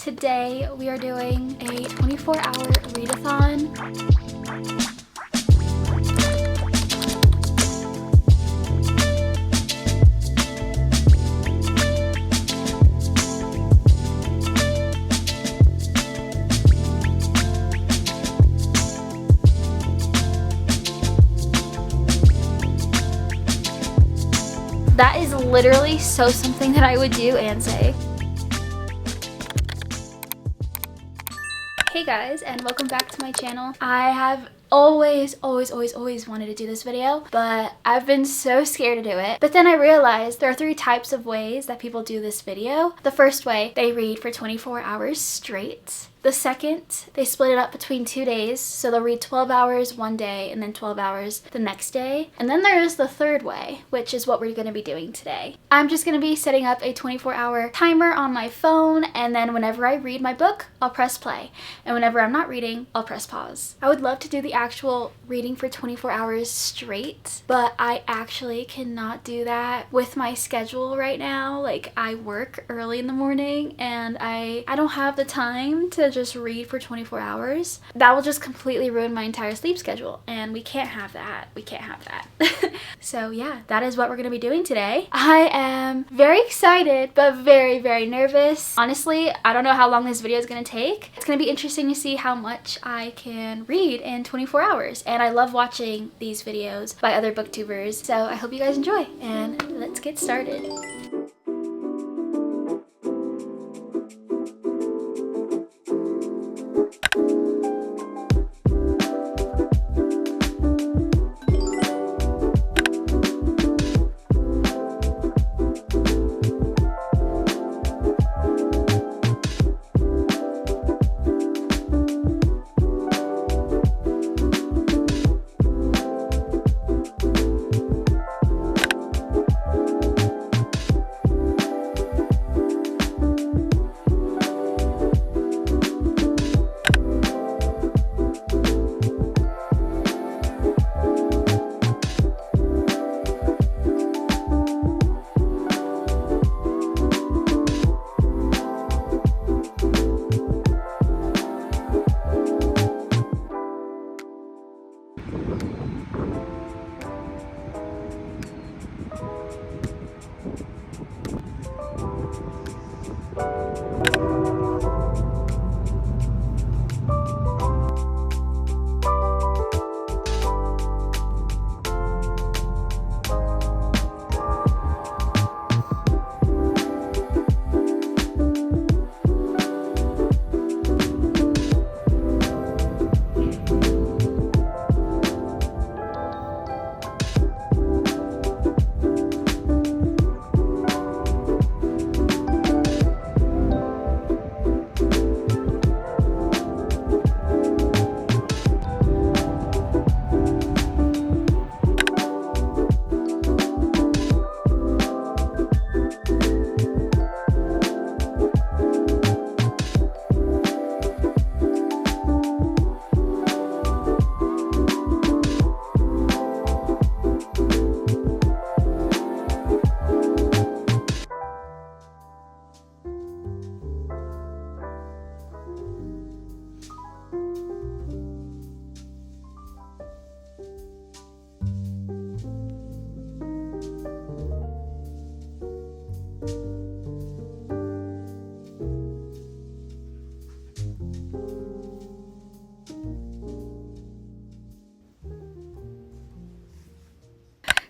Today we are doing a 24-hour readathon. That is literally so something that I would do and say. Hey guys, and welcome back to my channel. I have always wanted to do this video, but I've been so scared to do it. But then I realized there are 3 types of ways that people do this video. The first way, they read for 24 hours straight. The second, they split it up between 2 days, so they'll read 12 hours one day and then 12 hours the next day. And then there is the third way, which is what we're going to be doing today. I'm just going to be setting up a 24-hour timer on my phone, and then whenever I read my book, I'll press play. And whenever I'm not reading, I'll press pause. I would love to do the actual reading for 24 hours straight, but I actually cannot do that with my schedule right now. Like, I work early in the morning and I don't have the time to just read for 24 hours. That will just completely ruin my entire sleep schedule, and we can't have that. We can't have that. So yeah, that is what we're gonna be doing today. I am very excited, but very nervous. Honestly, I don't know how long this video is gonna take. It's gonna be interesting to see how much I can read in 24 hours, and I love watching these videos by other booktubers, so I hope you guys enjoy, and let's get started.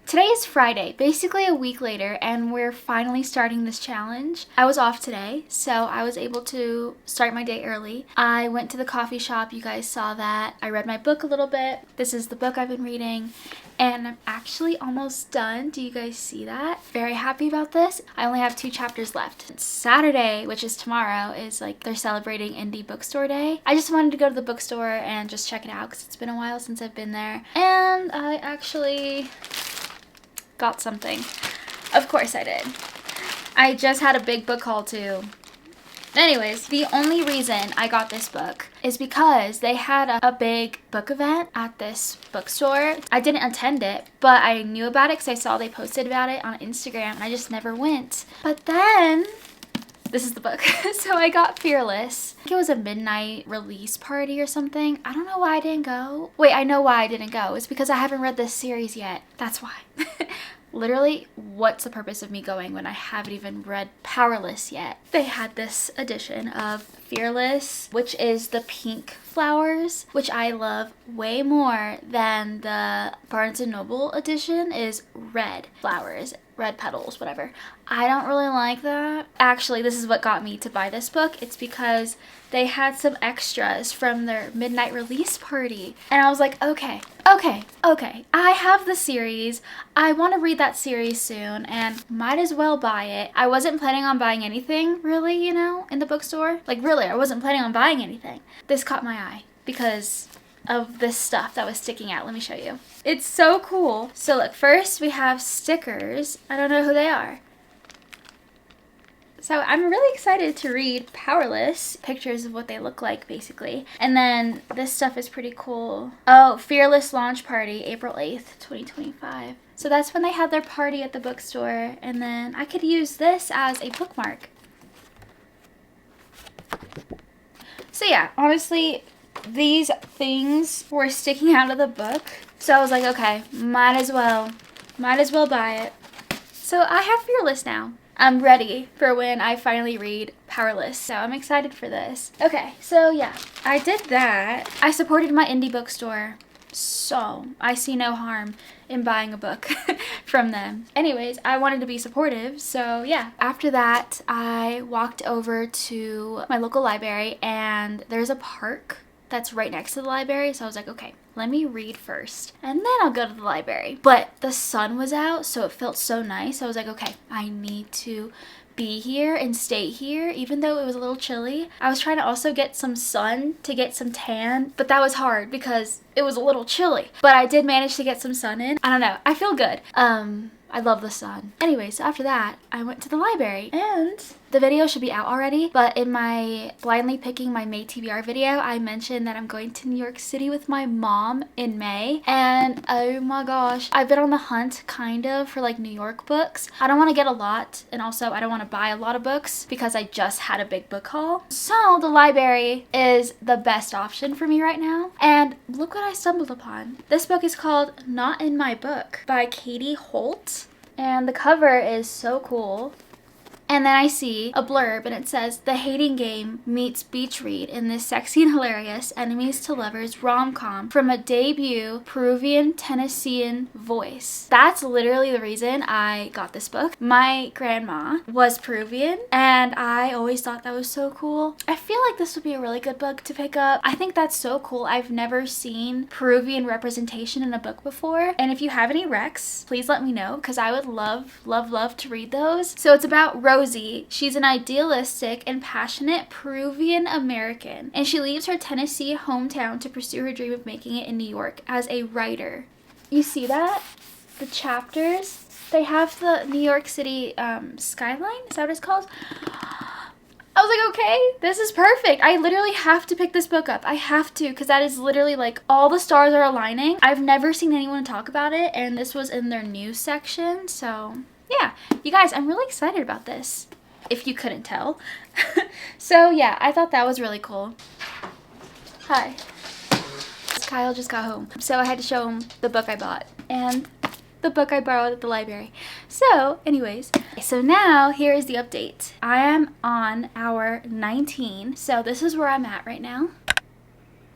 Today is Friday, basically a week later, and we're finally starting this challenge. I was off today, so I was able to start my day early. I went to the coffee shop, you guys saw that. I read my book a little bit. This is the book I've been reading, and I'm actually almost done. Do you guys see that? Very happy about this. I only have 2 chapters left. Saturday, which is tomorrow, is like they're celebrating Indie Bookstore Day. I just wanted to go to the bookstore and just check it out because it's been a while since I've been there, and I actually got something. Of course I did. I just had a big book haul too. Anyways, the only reason I got this book is because they had a big book event at this bookstore. I didn't attend it, but I knew about it because I saw they posted about it on Instagram and I just never went. But then this is the book. So I got Fearless. I think it was a midnight release party or something. I don't know why I didn't go. Wait, I know why I didn't go. It's because I haven't read this series yet. That's why. Literally, what's the purpose of me going when I haven't even read Powerless yet? They had this edition of Fearless, which is the pink flowers, which I love way more than the Barnes & Noble edition is red flowers, red petals, whatever. I don't really like that. Actually, this is what got me to buy this book. It's because they had some extras from their midnight release party. And I was like, okay. I have the series. I want to read that series soon and might as well buy it. I wasn't planning on buying anything really, you know, in the bookstore. Like really, I wasn't planning on buying anything. This caught my eye because of this stuff that was sticking out. Let me show you. It's so cool. So look, first we have stickers. I don't know who they are. So I'm really excited to read Powerless, pictures of what they look like basically. And then this stuff is pretty cool. Oh, Fearless launch party, April 8th, 2025. So that's when they had their party at the bookstore. And then I could use this as a bookmark. So yeah, honestly, these things were sticking out of the book. So I was like, okay, might as well buy it. So I have Fearless now. I'm ready for when I finally read Powerless, so I'm excited for this. Okay, so yeah, I did that. I supported my indie bookstore, so I see no harm in buying a book from them. Anyways, I wanted to be supportive, so yeah. After that, I walked over to my local library, and there's a park that's right next to the library, so I was like, okay, let me read first and then I'll go to the library. But the sun was out, so it felt so nice. I was like, okay, I need to be here and stay here even though it was a little chilly. I was trying to also get some sun to get some tan, but that was hard because it was a little chilly. But I did manage to get some sun in. I don't know, I feel good. I love the sun. Anyway, so after that, I went to the library and the video should be out already, but in my blindly picking my May TBR video, I mentioned that I'm going to New York City with my mom in May, and oh my gosh, I've been on the hunt kind of for like New York books. I don't want to get a lot, and also I don't want to buy a lot of books because I just had a big book haul. So the library is the best option for me right now, and look what I stumbled upon. This book is called Not in My Book by Katie Holt, and the cover is so cool. And then I see a blurb and it says, "The Hating Game meets Beach Read in this sexy and hilarious enemies to lovers rom-com from a debut Peruvian Tennessean voice." That's literally the reason I got this book. My grandma was Peruvian and I always thought that was so cool. I feel like this would be a really good book to pick up. I think that's so cool. I've never seen Peruvian representation in a book before. And if you have any recs, please let me know because I would love to read those. So it's about Rosie. She's an idealistic and passionate Peruvian American, and she leaves her Tennessee hometown to pursue her dream of making it in New York as a writer. You see that? The chapters? They have the New York City skyline? Is that what it's called? I was like, okay, this is perfect. I literally have to pick this book up. I have to, because that is literally like all the stars are aligning. I've never seen anyone talk about it, and this was in their news section, so yeah, you guys, I'm really excited about this, if you couldn't tell. So yeah, I thought that was really cool. Hi. Kyle just got home, so I had to show him the book I bought and the book I borrowed at the library. So anyways, so now here is the update. I am on hour 19, so this is where I'm at right now.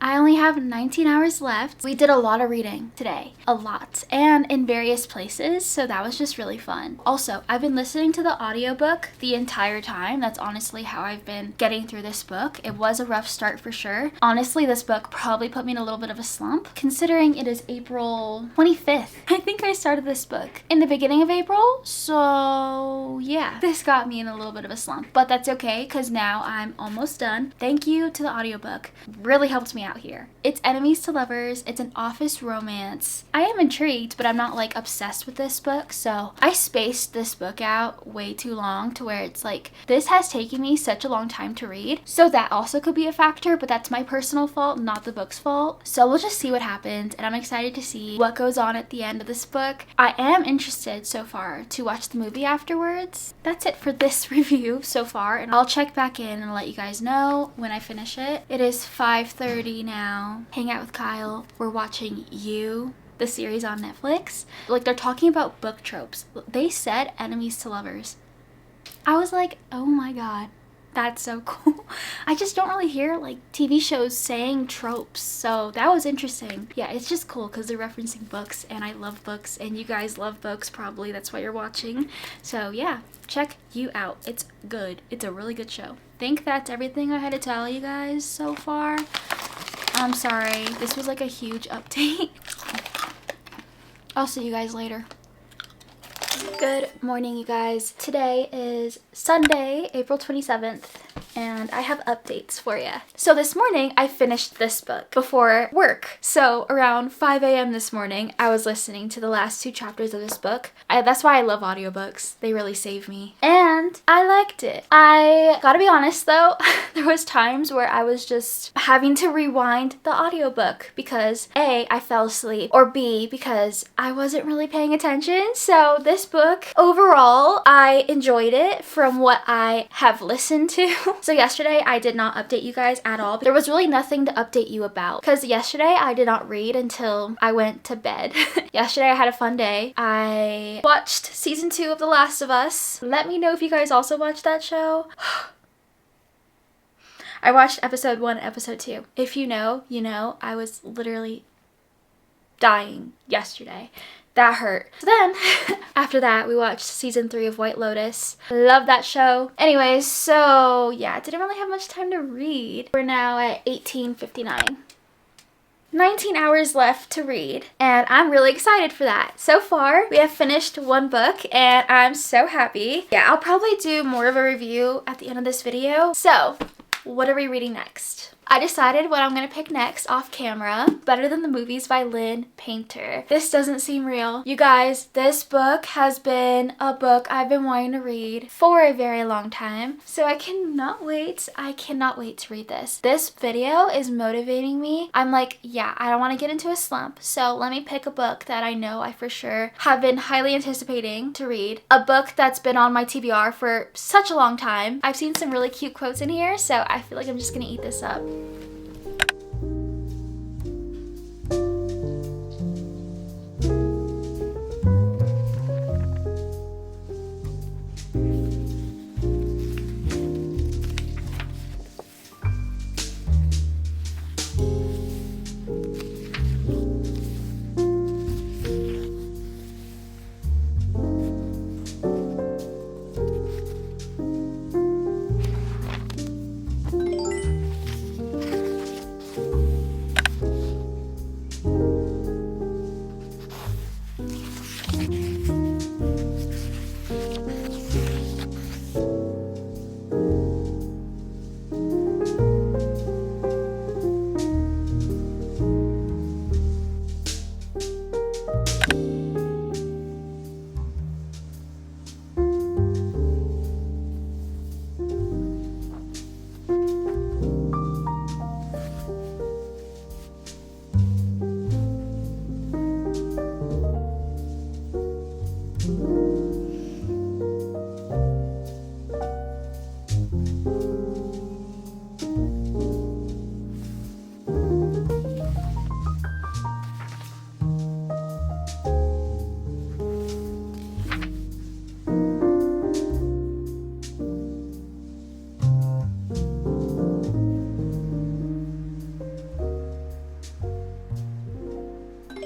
I only have 19 hours left. We did a lot of reading today, a lot, and in various places, so that was just really fun. Also, I've been listening to the audiobook the entire time. That's honestly how I've been getting through this book. It was a rough start for sure. Honestly, this book probably put me in a little bit of a slump, considering it is April 25th. I think I started this book in the beginning of April, so yeah, this got me in a little bit of a slump, but that's okay, because now I'm almost done. Thank you to the audiobook. Really helped me out. out here. It's enemies to lovers. It's an office romance. I am intrigued, but I'm not like obsessed with this book. So I spaced this book out way too long to where it's like, this has taken me such a long time to read. So that also could be a factor, but that's my personal fault, not the book's fault. So we'll just see what happens. And I'm excited to see what goes on at the end of this book. I am interested so far to watch the movie afterwards. That's it for this review so far, and I'll check back in and let you guys know when I finish it. It is 5:30 now. Hang out with Kyle. We're watching You, the series on Netflix. Like, they're talking about book tropes. They said enemies to lovers. I was like, oh my god, that's so cool. I just don't really hear like TV shows saying tropes, so that was interesting. Yeah, it's just cool because they're referencing books, and I love books, and you guys love books probably. That's why you're watching. So yeah, check You out. It's good. It's a really good show. I think that's everything I had to tell you guys so far. I'm sorry. This was like a huge update. I'll see you guys later. Good morning, you guys. Today is Sunday, April 27th, and I have updates for you. So this morning, I finished this book before work. So around 5 a.m. this morning, I was listening to the last 2 chapters of this book. That's why I love audiobooks. They really save me. And I liked it. I gotta be honest though, there was times where I was just having to rewind the audiobook because A, I fell asleep, or B, because I wasn't really paying attention. So this book, overall, I enjoyed it from what I have listened to. So yesterday, I did not update you guys at all. There was really nothing to update you about because yesterday, I did not read until I went to bed. Yesterday, I had a fun day. I watched season 2 of The Last of Us. Let me know if you guys also watched that show. I watched episode 1 and episode 2. If you know, you know. I was literally dying yesterday. That hurt. So then, after that, we watched season 3 of White Lotus. Love that show. Anyways, so yeah, I didn't really have much time to read. We're now at 18:59. 19 hours left to read, and I'm really excited for that. So far, we have finished 1 book, and I'm so happy. Yeah, I'll probably do more of a review at the end of this video. So, what are we reading next? I decided what I'm going to pick next off camera. Better Than the Movies by Lynn Painter. This doesn't seem real. You guys, this book has been a book I've been wanting to read for a very long time. So I cannot wait. I cannot wait to read this. This video is motivating me. I'm like, yeah, I don't want to get into a slump. So let me pick a book that I know I for sure have been highly anticipating to read. A book that's been on my TBR for such a long time. I've seen some really cute quotes in here, so I feel like I'm just going to eat this up.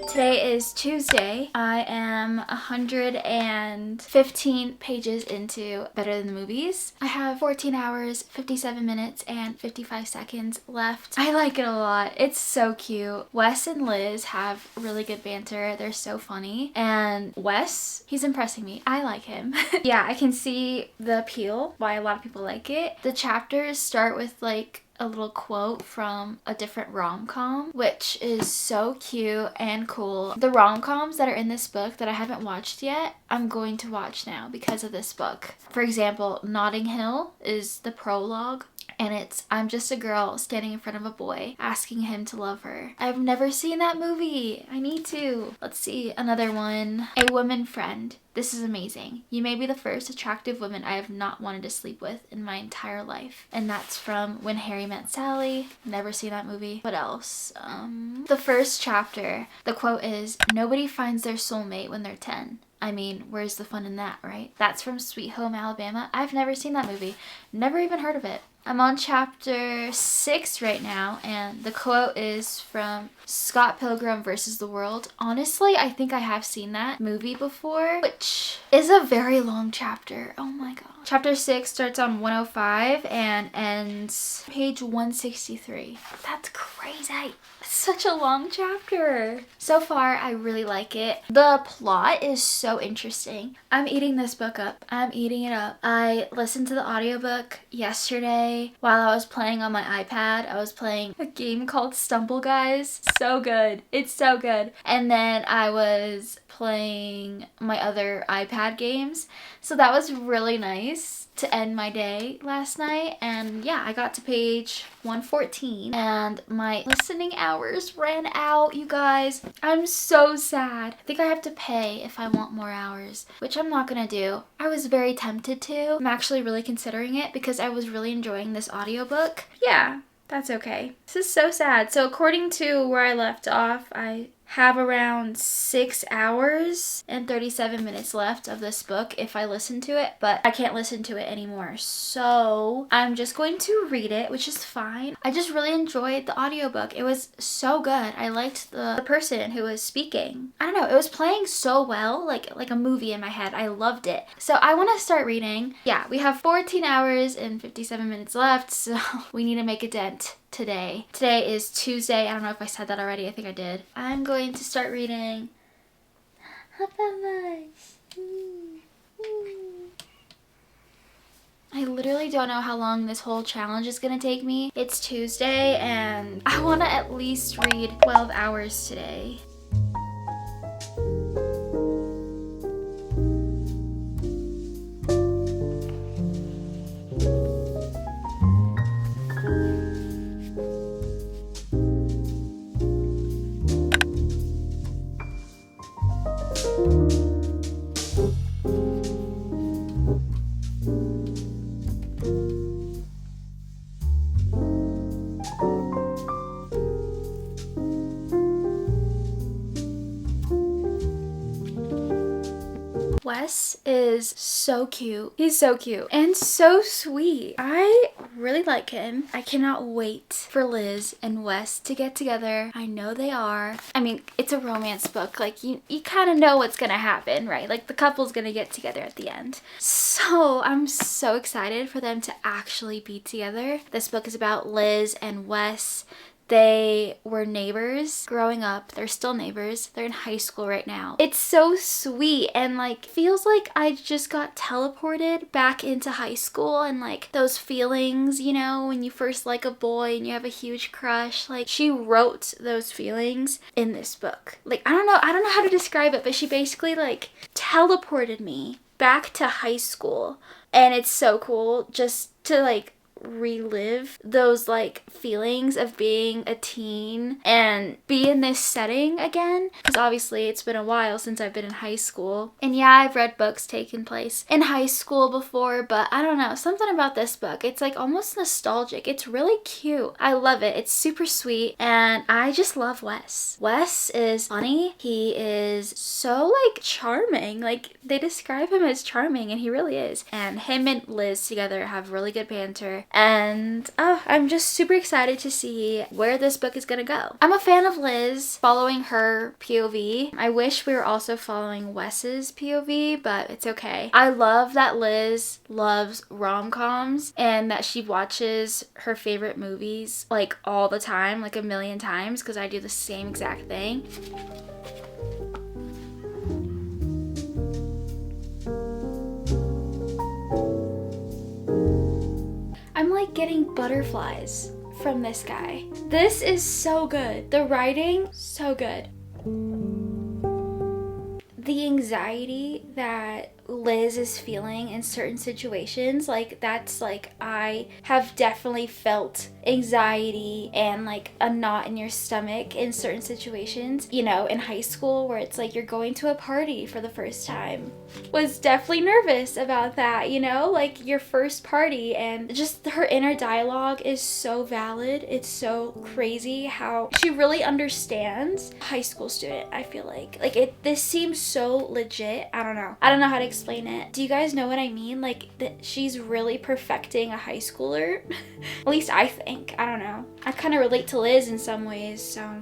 Today is Tuesday. I am 115 pages into Better Than the Movies. I have 14 hours, 57 minutes, and 55 seconds left. I like it a lot. It's so cute. Wes and Liz have really good banter. They're so funny. And Wes, he's impressing me. I like him. Yeah, I can see the appeal, why a lot of people like it. The chapters start with like a little quote from a different rom-com, which is so cute and cool. The rom-coms that are in this book that I haven't watched yet, I'm going to watch now because of this book. For example, Notting Hill is the prologue, and it's I'm just a girl standing in front of a boy asking him to love her. I've never seen that movie. I need to. Let's see another one. A Woman Friend. This is amazing. You may be the first attractive woman I have not wanted to sleep with in my entire life. And that's from When Harry Met Sally. Never seen that movie. What else? The first chapter. The quote is, "Nobody finds their soulmate when they're 10. I mean, where's the fun in that, right?" That's from Sweet Home Alabama. I've never seen that movie. Never even heard of it. I'm on chapter 6 right now, and the quote is from Scott Pilgrim vs. the World. Honestly, I think I have seen that movie before, which is a very long chapter. Oh my god. Chapter 6 starts on 105 and ends page 163. That's crazy. Such a long chapter. So far, I really like it. The plot is so interesting. I'm eating this book up. I'm eating it up. I listened to the audiobook yesterday while I was playing on my iPad. I was playing a game called Stumble Guys. So good. It's so good. And then I was playing my other iPad games. So that was really nice to end my day last night. And yeah, I got to page 114 and my listening hours ran out, you guys. I'm so sad. I think I have to pay if I want more hours, which I'm not gonna do. I was very tempted to. I'm actually really considering it because I was really enjoying this audiobook. Yeah, that's okay. This is so sad. So according to where I left off, I have around 6 hours and 37 minutes left of this book if I listen to it, but I can't listen to it anymore. So I'm just going to read it, which is fine. I just really enjoyed the audiobook. It was so good. I liked the person who was speaking. I don't know, it was playing so well, like a movie in my head. I loved it. So I want to start reading. Yeah, we have 14 hours and 57 minutes left, so we need to make a dent today. Today is Tuesday. I don't know if I said that already. I think I did. I'm going to start reading. I literally don't know how long this whole challenge is gonna take me. It's Tuesday and I want to at least read 12 hours today. Wes is so cute. He's so cute and so sweet. I really like him. I cannot wait for Liz and Wes to get together. I know they are. I mean, it's a romance book. Like, you kind of know what's gonna happen, right? Like, the couple's gonna get together at the end. So I'm so excited for them to actually be together. This book is about Liz and Wes. They were neighbors growing up. They're still neighbors. They're in high school right now. It's so sweet and like feels like I just got teleported back into high school and like those feelings, you know, when you first like a boy and you have a huge crush. Like, she wrote those feelings in this book. Like, I don't know how to describe it, but she basically like teleported me back to high school. And it's so cool just to like relive those like feelings of being a teen and be in this setting again, because obviously it's been a while since I've been in high school. And yeah, I've read books taking place in high school before, but I don't know, something about this book, it's like almost nostalgic. It's really cute. I love it. It's super sweet and I just love Wes. Wes is funny. He is so like charming. Like, they describe him as charming and he really is. And him and Liz together have really good banter. And I'm just super excited to see where this book is gonna go. I'm a fan of Liz, following her POV. I wish we were also following Wes's POV, but it's okay. I love that Liz loves rom-coms and that she watches her favorite movies like all the time, like a million times, because I do the same exact thing. I'm like getting butterflies from this guy. This is so good. The writing, so good. The anxiety that Liz is feeling in certain situations, like that's like, I have definitely felt anxiety and like a knot in your stomach in certain situations, you know, in high school where it's like you're going to a party for the first time. Was definitely nervous about that, you know, like your first party, and just her inner dialogue is so valid. It's so crazy how she really understands a high school student. I feel like this seems so legit. I don't know how to explain it. Do you guys know what I mean? Like that she's really perfecting a high schooler. At least I think. I don't know. I kind of relate to Liz in some ways, so.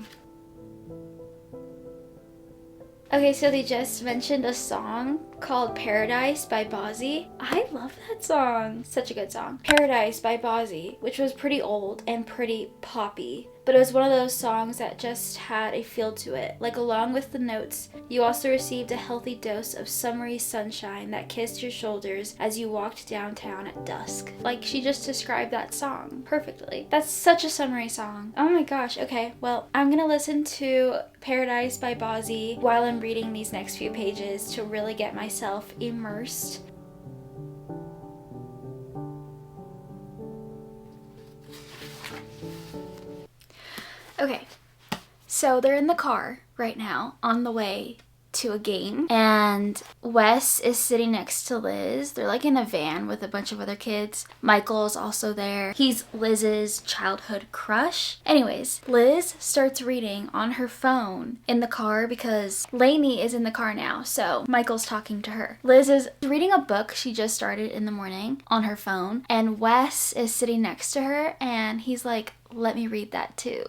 Okay, so they just mentioned a song called Paradise by Bozzy. I love that song. Such a good song. Paradise by Bozzy, which was pretty old and pretty poppy. But it was one of those songs that just had a feel to it. Like along with the notes, you also received a healthy dose of summery sunshine that kissed your shoulders as you walked downtown at dusk. Like she just described that song perfectly. That's such a summery song. Oh my gosh. Okay, well, I'm gonna listen to Paradise by Bozzy while I'm reading these next few pages to really get myself immersed. Okay, so they're in the car right now on the way to a game, and Wes is sitting next to Liz. They're like in a van with a bunch of other kids. Michael's also there. He's Liz's childhood crush. Anyways, Liz starts reading on her phone in the car because Lainey is in the car now, so Michael's talking to her. Liz is reading a book she just started in the morning on her phone, and Wes is sitting next to her, and he's like, let me read that too.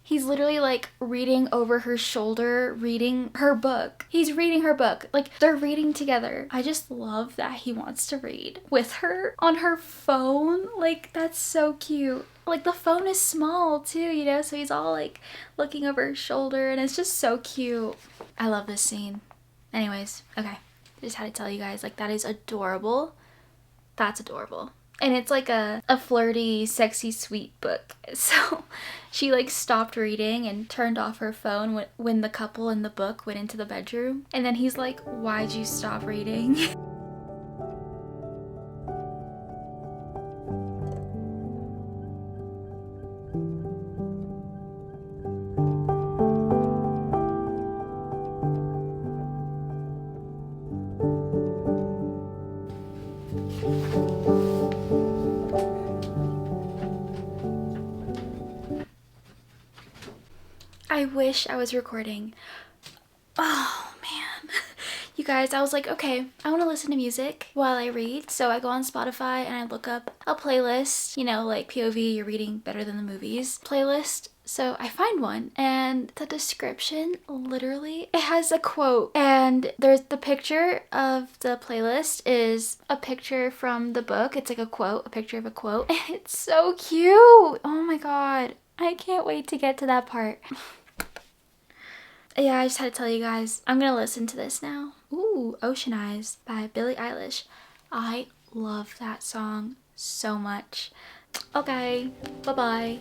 He's literally like reading over her shoulder, reading her book. He's reading her book. Like they're reading together. I just love that he wants to read with her on her phone. Like that's so cute. Like the phone is small too, you know, so he's all like looking over her shoulder and it's just so cute. I love this scene. Anyways, okay. I just had to tell you guys, like that is adorable. That's adorable. And it's like a flirty, sexy, sweet book. So she like stopped reading and turned off her phone when the couple in the book went into the bedroom. And then he's like, why'd you stop reading? I wish I was recording. Oh man. You guys, I was like, okay, I want to listen to music while I read. So I go on Spotify and I look up a playlist, you know, like POV, you're reading better than the movies playlist. So I find one and the description, literally, it has a quote, and there's the picture of the playlist is a picture from the book. It's like a quote, a picture of a quote. And it's so cute. Oh my God. I can't wait to get to that part. Yeah, I just had to tell you guys, I'm gonna listen to this now. Ooh, Ocean Eyes by Billie Eilish. I love that song so much. Okay, bye-bye.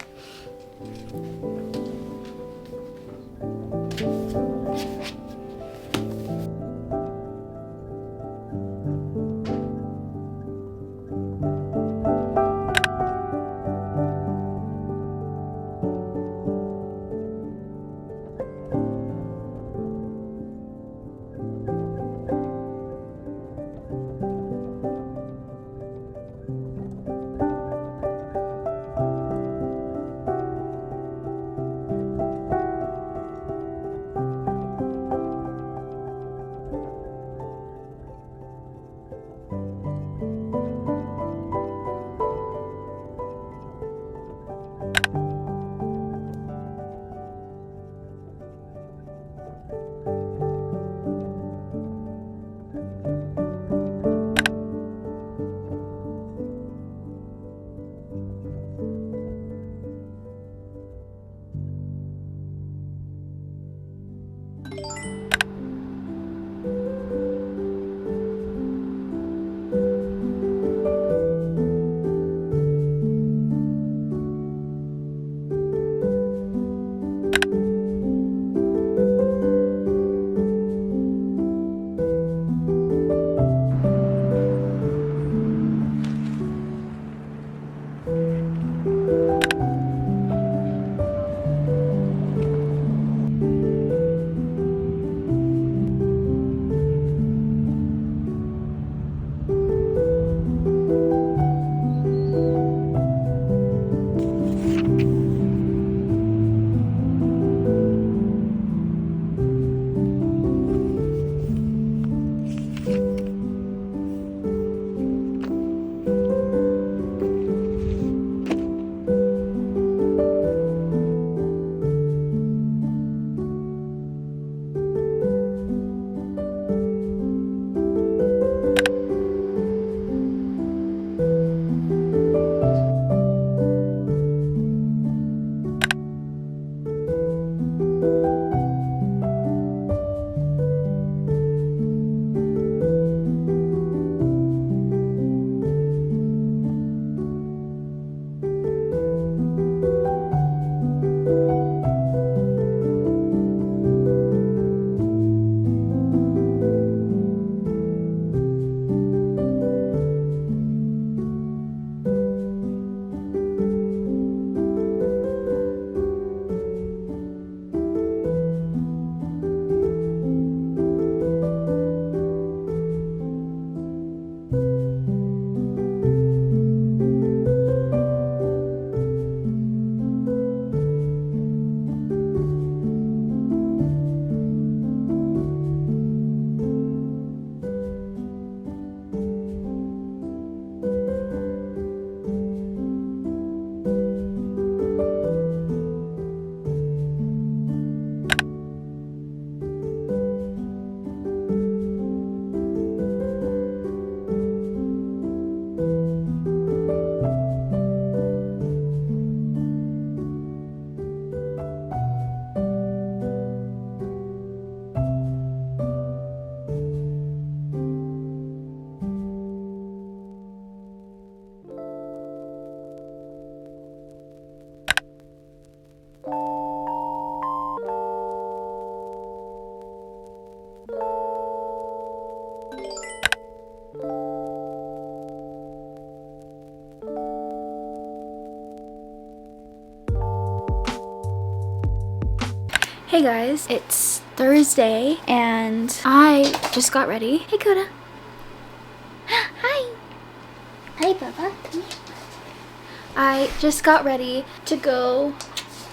Hey guys, it's Thursday and I just got ready. Hey Coda. Hi. Hey Bubba. Come here. I just got ready to go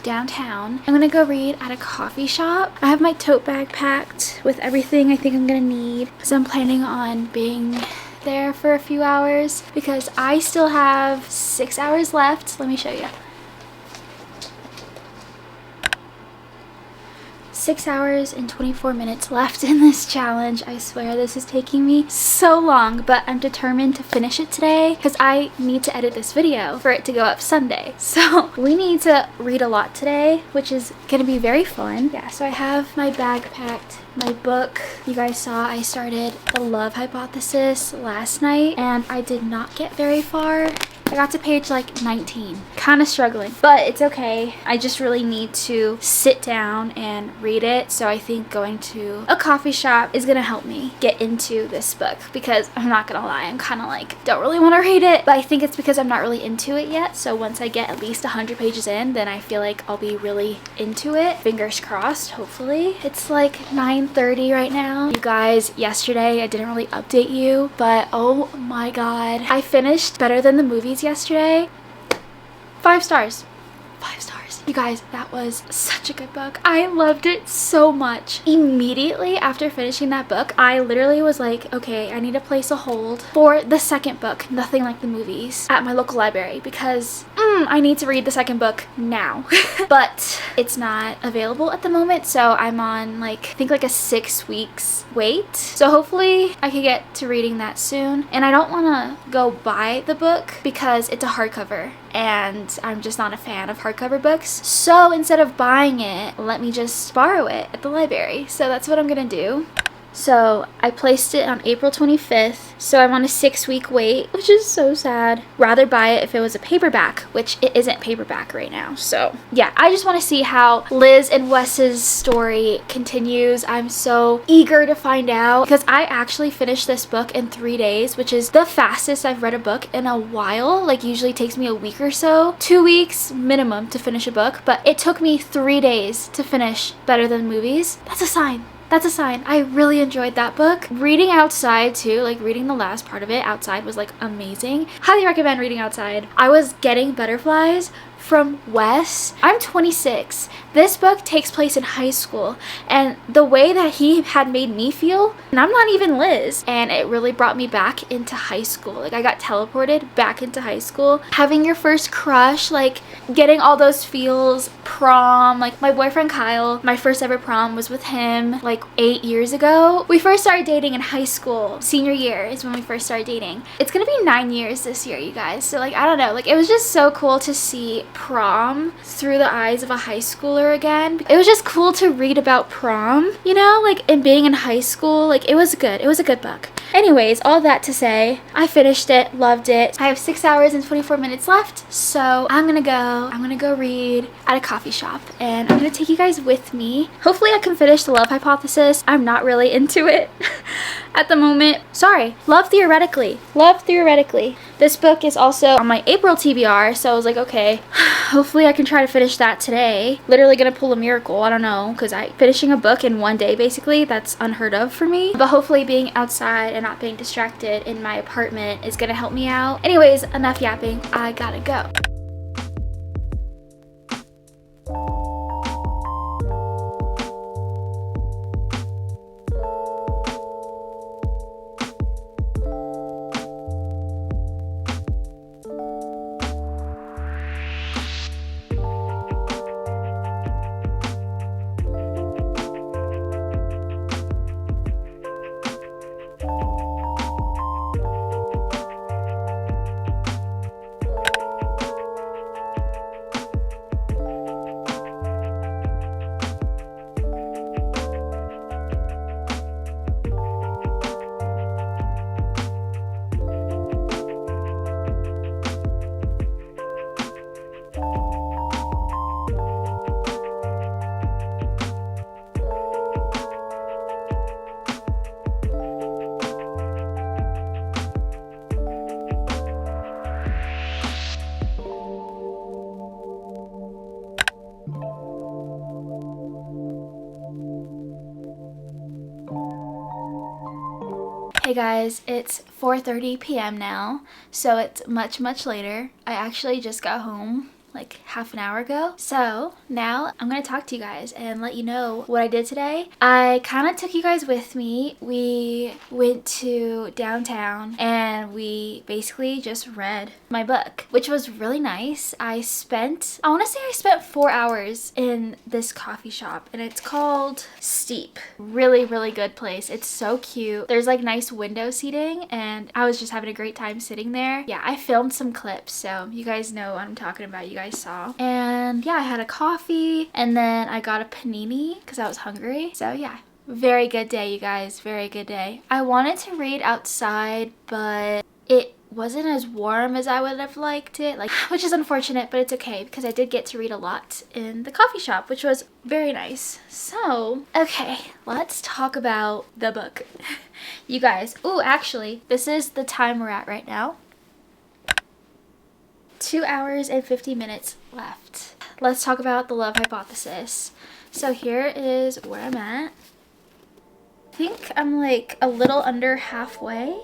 downtown. I'm gonna go read at a coffee shop. I have my tote bag packed with everything I think I'm gonna need because I'm planning on being there for a few hours because I still have 6 hours left. Let me show you. 6 hours and 24 minutes left in this challenge. I swear this is taking me so long, but I'm determined to finish it today because I need to edit this video for it to go up Sunday. So we need to read a lot today, which is gonna be very fun. Yeah, so I have my bag packed, my book. You guys saw I started The Love Hypothesis last night and I did not get very far. I got to page like 19. Kind of struggling, but it's okay. I just really need to sit down and read it. So I think going to a coffee shop is gonna help me get into this book because I'm not gonna lie, I'm kind of like, don't really want to read it, but I think it's because I'm not really into it yet. So once I get at least 100 pages in, then I feel like I'll be really into it. Fingers crossed, hopefully. It's like 9:30 right now. You guys, yesterday I didn't really update you, but oh my god, I finished Better Than the Movies yesterday. 5 stars. 5 stars. You guys, that was such a good book. I loved it so much. Immediately after finishing that book, I literally was like, okay, I need to place a hold for the second book, Nothing Like the Movies, at my local library because I need to read the second book now. But it's not available at the moment, so I'm on like, I think like a 6 weeks wait. So hopefully I can get to reading that soon. And I don't want to go buy the book because it's a hardcover and I'm just not a fan of hardcover books. So instead of buying it, let me just borrow it at the library. So that's what I'm gonna do. So I placed it on April 25th, so I'm on a 6-week wait, which is so sad. Rather buy it if it was a paperback, which it isn't paperback right now. So yeah, I just want to see how Liz and Wes's story continues. I'm so eager to find out because I actually finished this book in 3 days, which is the fastest I've read a book in a while. Like usually it takes me a week or so, 2 weeks minimum to finish a book, but it took me 3 days to finish Better Than Movies. That's a sign. That's a sign. I really enjoyed that book. Reading outside too, like reading the last part of it outside was like amazing. Highly recommend reading outside. I was getting butterflies from Wes. I'm 26. This book takes place in high school, and the way that he had made me feel, and I'm not even Liz, and it really brought me back into high school. Like I got teleported back into high school. Having your first crush, like getting all those feels, prom, like my boyfriend Kyle, my first ever prom was with him like 8 years ago. We first started dating in high school. Senior year is when we first started dating. It's gonna be 9 years this year, you guys. So like, I don't know, like it was just so cool to see prom through the eyes of a high schooler again. It was just cool to read about prom, you know, like, and being in high school. Like it was good. It was a good book. Anyways, all that to say, I finished it, loved it. I have 6 hours and 24 minutes left, so I'm gonna go read at a coffee shop, and I'm gonna take you guys with me. Hopefully I can finish The Love Hypothesis. I'm not really into it at the moment. Sorry, Love Theoretically. Love Theoretically. This book is also on my April TBR, so I was like, okay, hopefully I can try to finish that today. Literally gonna pull a miracle, I don't know, because finishing a book in 1 day, basically, that's unheard of for me. But hopefully being outside and not being distracted in my apartment is gonna help me out. Anyways, enough yapping, I gotta go. Hey guys, it's 4:30 p.m. now, so it's much later. I actually just got home like half an hour ago. So now I'm gonna talk to you guys and let you know what I did today. I kind of took you guys with me. We went to downtown and we basically just read my book, which was really nice. I want to say I spent 4 hours in this coffee shop, and it's called Steep. Really good place. It's so cute. There's like nice window seating, and I was just having a great time sitting there. Yeah, I filmed some clips, so you guys know what I'm talking about. You guys saw. And yeah, I had a coffee, and then I got a panini because I was hungry. So yeah, very good day, you guys. Very good day. I wanted to read outside, but it wasn't as warm as I would have liked it, which is unfortunate, but it's okay because I did get to read a lot in the coffee shop, which was very nice. So okay, let's talk about the book. You guys, actually, this is the time we're at right now. 2 hours and 50 minutes left. Let's talk about the love hypothesis. So here is where I'm at. I think I'm like a little under halfway.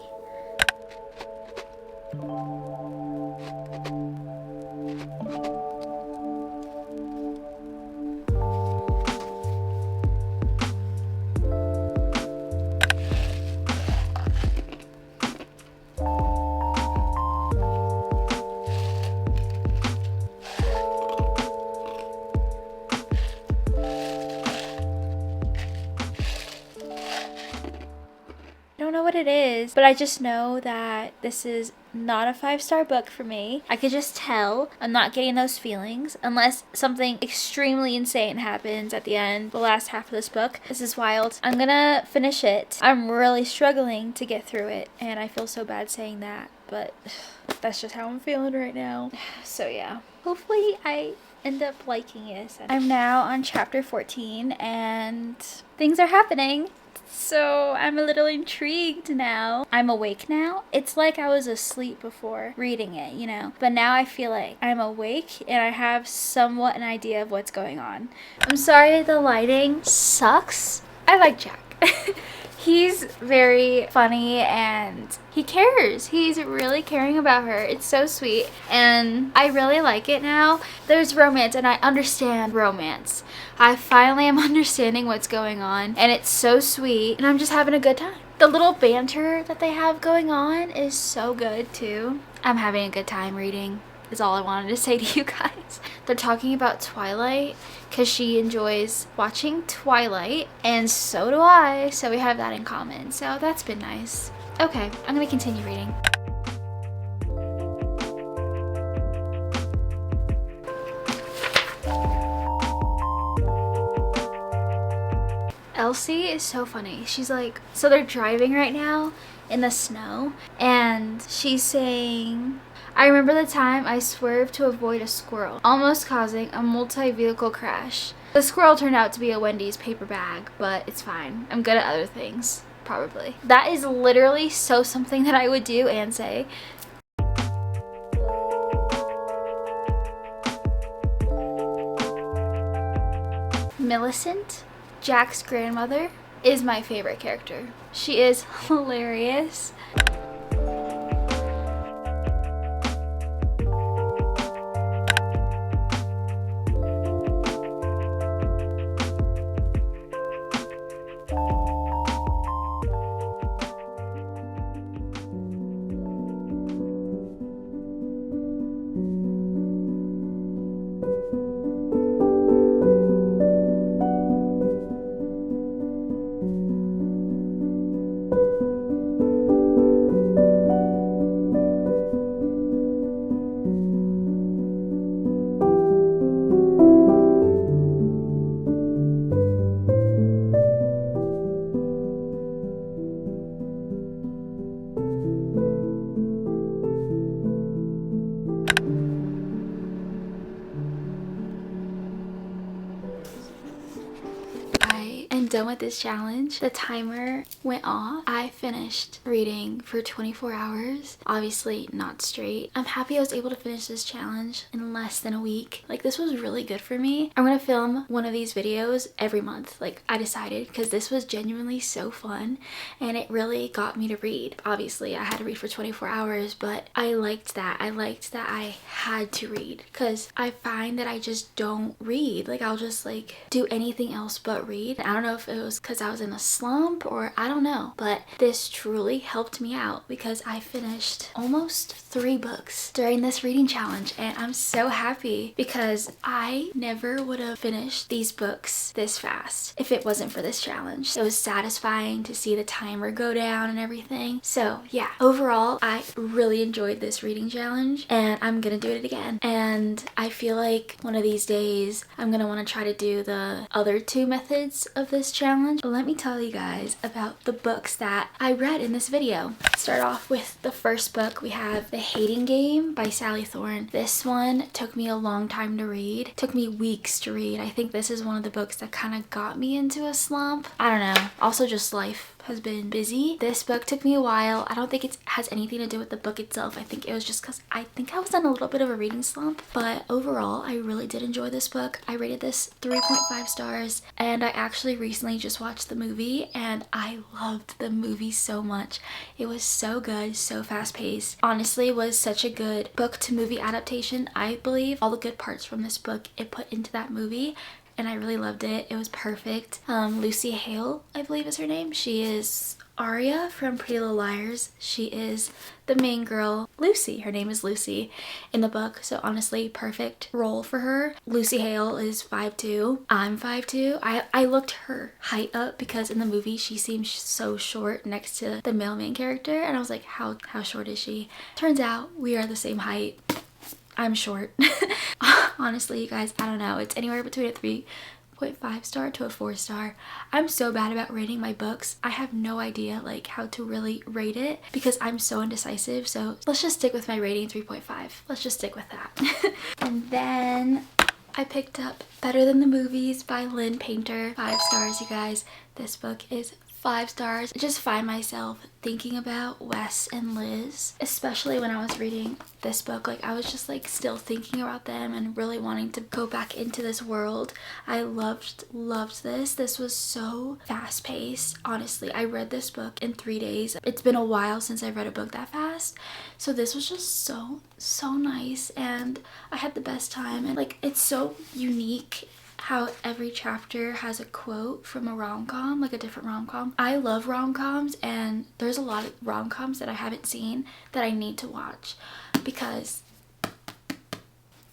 I don't know what it is, but I just know that this is not a 5-star book for me. I could just tell I'm not getting those feelings unless something extremely insane happens at the end, the last half of this book. This is wild. I'm gonna finish it. I'm really struggling to get through it, and I feel so bad saying that, but that's just how I'm feeling right now. So yeah, hopefully I end up liking it. I'm now on chapter 14 and things are happening. So I'm a little intrigued now. I'm awake now. It's like I was asleep before reading it, you know, but now I feel like I'm awake and I have somewhat an idea of what's going on. I'm sorry the lighting sucks. I like Jack. He's very funny and he cares. He's really caring about her. It's so sweet and I really like it now. There's romance and I understand romance. I finally am understanding what's going on and it's so sweet and I'm just having a good time. The little banter that they have going on is so good too. I'm having a good time reading is all I wanted to say to you guys. They're talking about Twilight because she enjoys watching Twilight and so do I, so we have that in common, so that's been nice. Okay, I'm gonna continue reading. Elsie is so funny. She's like, so they're driving right now in the snow and she's saying, I remember the time I swerved to avoid a squirrel, almost causing a multi-vehicle crash. The squirrel turned out to be a Wendy's paper bag, but it's fine. I'm good at other things, probably. That is literally so something that I would do and say. Millicent, Jack's grandmother, is my favorite character. She is hilarious. done with this challenge. The timer went off. I finished reading for 24 hours. Obviously not straight. I'm happy I was able to finish this challenge in less than a week. Like, this was really good for me. I'm gonna film one of these videos every month. Like, I decided, because this was genuinely so fun and it really got me to read. Obviously I had to read for 24 hours, but I liked that. I liked that I had to read, because I find that I just don't read. Like, I'll just like do anything else but read. I don't know if it was because I was in a slump or I don't know, but this truly helped me out because I finished almost 3 books during this reading challenge, and I'm so happy because I never would have finished these books this fast if it wasn't for this challenge. It was satisfying to see the timer go down and everything. So yeah, overall I really enjoyed this reading challenge and I'm gonna do it again. And I feel like one of these days I'm gonna want to try to do the other 2 methods of this challenge. Let me tell you guys about the books that I read in this video. Start off with the first book. We have The Hating Game by Sally Thorne. This one took me a long time to read. It took me weeks to read. I think this is one of the books that kind of got me into a slump. I don't know. Also just life has been busy. This book took me a while. I don't think it has anything to do with the book itself. I think it was just because I think I was in a little bit of a reading slump. But overall, I really did enjoy this book. I rated this 3.5 stars, and I actually recently just watched the movie and I loved the movie so much. It was so good, so fast paced. Honestly, it was such a good book to movie adaptation. I believe all the good parts from this book it put into that movie, and I really loved it. It was perfect. Lucy Hale, I believe is her name. She is Aria from Pretty Little Liars. She is the main girl, Lucy. Her name is Lucy in the book, so honestly, perfect role for her. Lucy Hale is 5'2". I'm 5'2". I looked her height up because in the movie she seems so short next to the male main character, and I was like, how short is she? Turns out we are the same height. I'm short. Honestly, you guys, I don't know. It's anywhere between a 3.5 star to a 4 star. I'm so bad about rating my books. I have no idea like how to really rate it because I'm so indecisive. So let's just stick with my rating 3.5. Let's just stick with that. And then I picked up Better Than the Movies by Lynn Painter. 5 stars, you guys. This book is 5 stars. I just find myself thinking about Wes and Liz, especially when I was reading this book. Like, I was just like still thinking about them and really wanting to go back into this world. I loved this. This was so fast paced. Honestly, I read this book in 3 days. It's been a while since I read a book that fast, so this was just so nice, and I had the best time. And like, it's so unique how every chapter has a quote from a rom-com, like a different rom-com. I love rom-coms, and there's a lot of rom-coms that I haven't seen that I need to watch because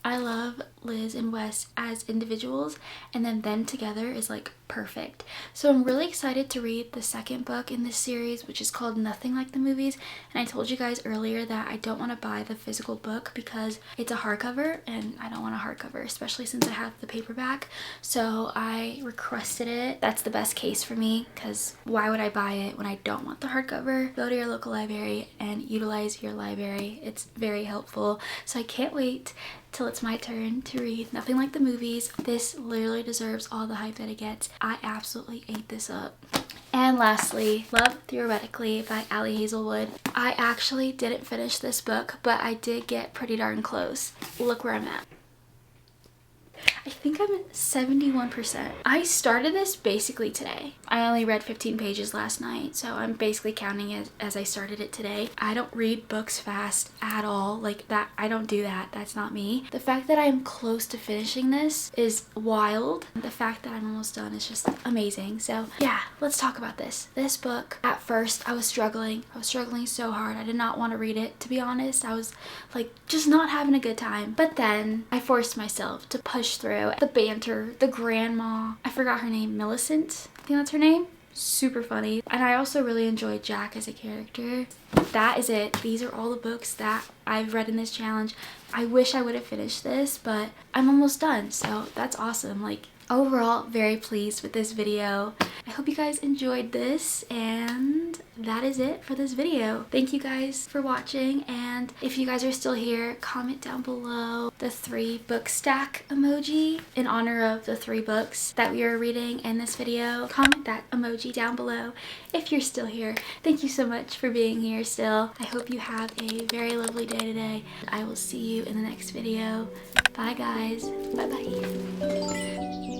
I love Liz and Wes as individuals, and then them together is like perfect. So I'm really excited to read the second book in this series, which is called Nothing Like the Movies. And I told you guys earlier that I don't want to buy the physical book because it's a hardcover and I don't want a hardcover, especially since I have the paperback. So I requested it. That's the best case for me, because why would I buy it when I don't want the hardcover? Go to your local library and utilize your library. It's very helpful. So I can't wait till it's my turn to read Nothing Like the Movies. This literally deserves all the hype that it gets. I absolutely ate this up. And lastly, Love Theoretically by Ali Hazelwood. I actually didn't finish this book, but I did get pretty darn close. Look where I'm at. I think I'm at 71%. I started this basically today. I only read 15 pages last night, so I'm basically counting it as I started it today. I don't read books fast at all. Like that, I don't do that. That's not me. The fact that I'm close to finishing this is wild. The fact that I'm almost done is just amazing. So yeah, let's talk about this. This book, at first I was struggling. I was struggling so hard. I did not want to read it, to be honest. I was like just not having a good time. But then I forced myself to push through. The banter, the grandma, I forgot her name, Millicent, I think that's her name. Super funny. And I also really enjoyed Jack as a character. That is it. These are all the books that I've read in this challenge. I wish I would have finished this, but I'm almost done, so that's awesome. Like, overall, very pleased with this video. I hope you guys enjoyed this, and that is it for this video. Thank you guys for watching, and if you guys are still here, comment down below the 3 book stack emoji in honor of the 3 books that we are reading in this video. Comment that emoji down below if you're still here. Thank you so much for being here still. I hope you have a very lovely day today. I will see you in the next video. Bye guys. Bye bye.